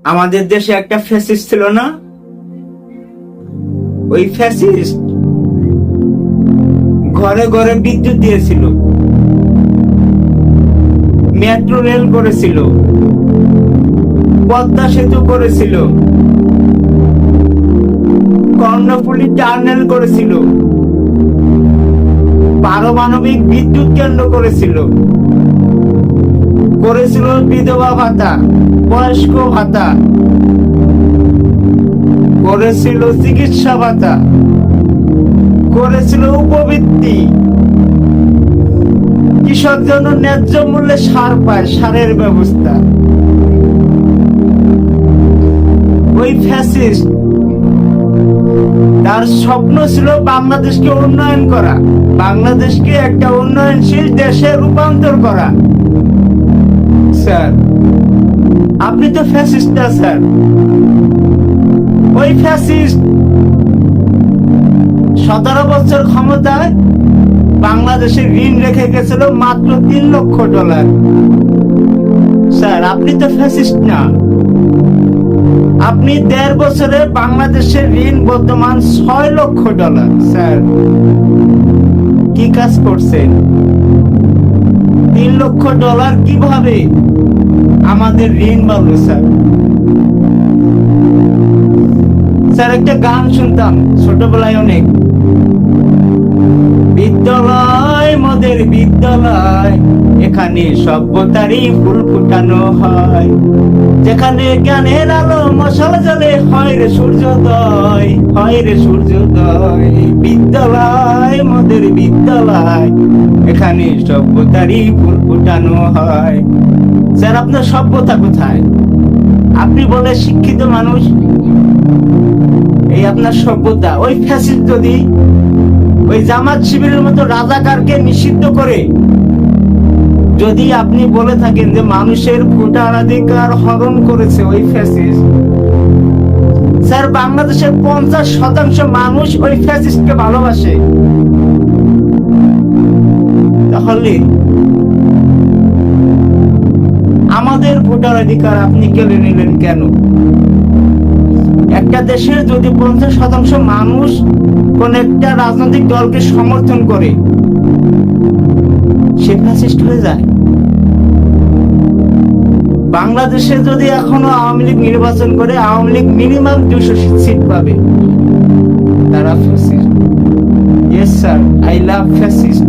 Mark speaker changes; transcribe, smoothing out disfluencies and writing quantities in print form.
Speaker 1: আমাদের দেশে একটা ফ্যাসিস্ট ছিল না? ওই ফ্যাসিস্ট ঘরে ঘরে বিদ্যুৎ দিয়েছিল, মেট্রো রেল করেছিল, পদ্মা সেতু করেছিল, কর্ণফুলী টানেল করেছিল, পারমাণবিক বিদ্যুৎ কেন্দ্র করেছিল, করেছিল বিধবা ভাতা, বয়স্ক ভাতা, করেছিল চিকিৎসা ভাতা, করেছিল উপবৃত্তি, কৃষক যেন ন্যায্য মূল্যে সার পায়, সারের ব্যবস্থা। ওই ফ্যাসিস্ট তার স্বপ্ন ছিল বাংলাদেশকে উন্নয়ন করা, বাংলাদেশকে একটা উন্নয়নশীল দেশে রূপান্তর করা। স্যার, আপনি তো ফ্যাসিস্ট না স্যার? ওই ফ্যাসিস্ট 17 বছর ক্ষমতায় বাংলাদেশে ঋণ রেখে গেছিল মাত্র $3 লক্ষ। স্যার, আপনি তো ফ্যাসিস্ট না? আপনি 1.5 বছরে বাংলাদেশের ঋণ বর্তমান $6 লক্ষ। স্যার, কি কাজ করছেন? $3 লক্ষ কিভাবে আমাদের ঋণ বাড়লো? স্যার, স্যার একটা গান শুনতাম ছোটবেলায় অনেক, বিদ্যালয় মোদের বিদ্যালয়, এখানে সভ্যতারই ফুল ফুটানো হয়, যেখানে জ্ঞানের আলো মশাল জ্বলে, হয় রে সূর্যোদয়, হয় রে সূর্যোদয়। বিদ্যালয় মোদের বিদ্যালয়, এখানে সভ্যতারই ফুল ফুটানো হয়। স্যার, আপনার সভ্যতা কোথায়? আপনি বলে শিক্ষিত মানুষ, এই আপনার সভ্যতা। ওই ফ্যাসিস্ট যদি ওই জামাত শিবিরের মতো রাজাকারকে নিষিদ্ধ করে যদি আপনি বলে থাকেন যে মানুষের ভোটাধিকার হরণ করেছে ওই ফ্যাসিস্ট, স্যার বাংলাদেশের 50% মানুষ ওই ফ্যাসিস্টকে ভালোবাসে, তাহলে আমাদের ভোটাধিকার আপনি কেড়ে নিলেন কেন? একটা দেশের যদি 50% মানুষ কোন একটা রাজনৈতিক দলকে সমর্থন করে, সে ফ্যাসিস্ট হয়ে যায়। বাংলাদেশে যদি এখনো আওয়ামী লীগ নির্বাচন করে, আওয়ামী লীগ মিনিমাম 200 সিট পাবে, তারা fascist. Yes sir, I love fascist.